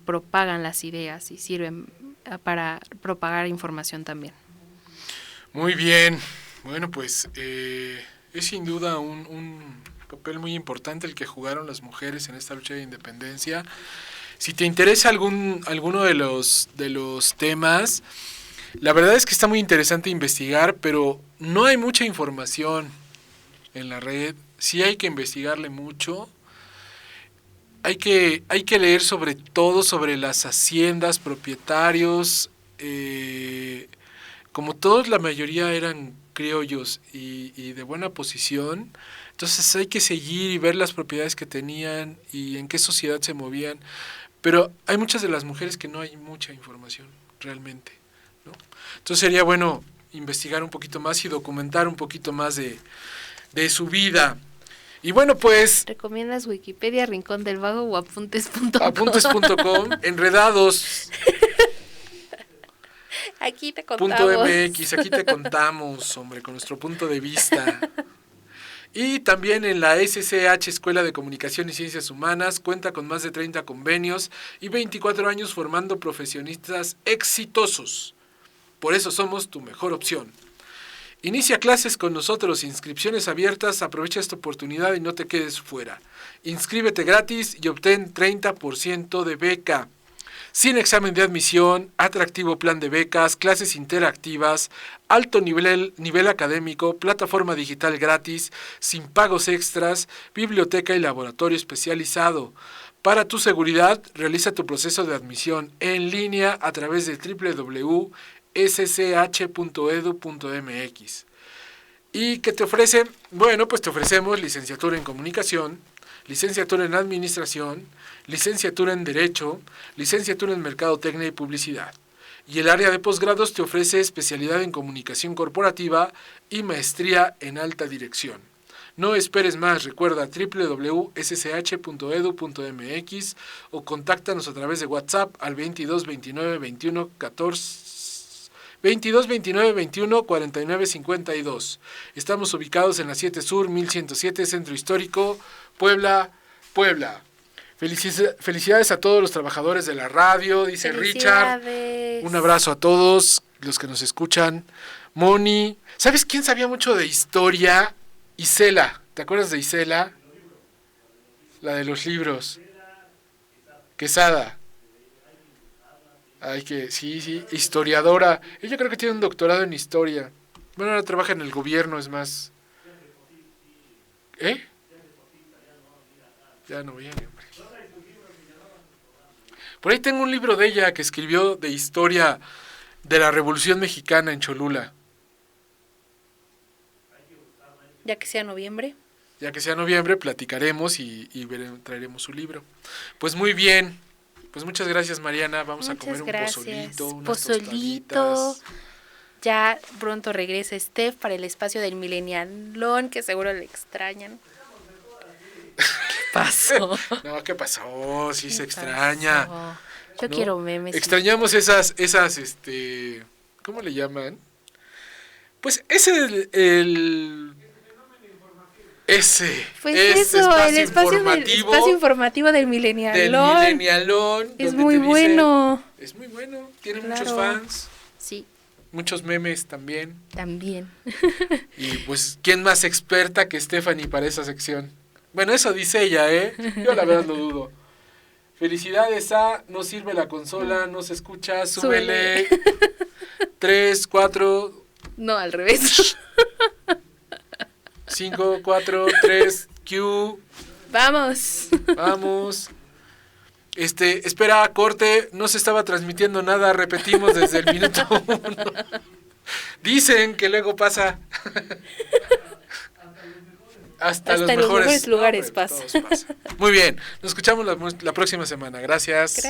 propagan las ideas y sirven para propagar información también. Muy bien. Bueno, pues es sin duda un papel muy importante el que jugaron las mujeres en esta lucha de independencia. Si te interesa alguno de los temas, la verdad es que está muy interesante investigar, pero no hay mucha información. en la red. Sí hay que investigarle mucho. Hay que leer sobre todo sobre las haciendas, propietarios. Como todos, la mayoría eran criollos y de buena posición. Entonces hay que seguir y ver las propiedades que tenían y en qué sociedad se movían. Pero hay muchas de las mujeres que no hay mucha información realmente, ¿no? Entonces sería bueno investigar un poquito más y documentar un poquito más de su vida. Y bueno, pues... ¿Recomiendas Wikipedia, Rincón del Vago o apuntes.com? Apuntes.com, Enredados. Aquí te contamos. .mx, aquí te contamos, hombre, con nuestro punto de vista. Y también en la SCH Escuela de Comunicación y Ciencias Humanas cuenta con más de 30 convenios y 24 años formando profesionistas exitosos. Por eso somos tu mejor opción. Inicia clases con nosotros, inscripciones abiertas, aprovecha esta oportunidad y no te quedes fuera. Inscríbete gratis y obtén 30% de beca. Sin examen de admisión, atractivo plan de becas, clases interactivas, alto nivel académico, plataforma digital gratis, sin pagos extras, biblioteca y laboratorio especializado. Para tu seguridad, realiza tu proceso de admisión en línea a través de www.sch.edu.mx. ¿Y qué te ofrece? Bueno, pues te ofrecemos licenciatura en comunicación, licenciatura en administración, licenciatura en derecho, licenciatura en mercadotecnia y publicidad. Y el área de posgrados te ofrece especialidad en comunicación corporativa y maestría en alta dirección. No esperes más, recuerda www.ssh.edu.mx o contáctanos a través de WhatsApp al 22 29 21 49 52. Estamos ubicados en la 7 Sur, 1107, Centro Histórico, Puebla. Felicidades a todos los trabajadores de la radio, dice Richard. Un abrazo a todos los que nos escuchan. Moni, ¿sabes quién sabía mucho de historia? Isela, ¿te acuerdas de Isela? La de los libros. Quesada. Sí, historiadora. Ella creo que tiene un doctorado en historia. Bueno, ahora trabaja en el gobierno, es más. ¿Eh? Ya no viene, hombre. Por ahí tengo un libro de ella que escribió de historia de la Revolución Mexicana en Cholula. Ya que sea noviembre. Ya que sea noviembre, platicaremos y traeremos su libro. Pues muy bien. Pues muchas gracias, Mariana. Vamos a comer un pozolito, unas tostaditas. Ya pronto regresa Steph para el espacio del Millennialón, que seguro le extrañan. ¿Qué pasó? No, ¿qué pasó? Sí se extraña. Yo quiero memes. Extrañamos esas, ¿cómo le llaman? Pues ese el espacio informativo del Millennialón. Es muy bueno. Es muy bueno, tiene muchos fans. Sí. Muchos memes también. Y pues, ¿quién más experta que Stephanie para esa sección? Bueno, eso dice ella, ¿eh? Yo la verdad lo dudo. Felicidades a No Sirve la Consola, no se escucha, súbele. 3, 4... No, al revés. 5, 4, 3, Q. Vamos. Espera, corte, no se estaba transmitiendo nada, repetimos desde el minuto 1. Dicen que luego pasa. Hasta los mejores lugares pasa. Muy bien, nos escuchamos la próxima semana. Gracias.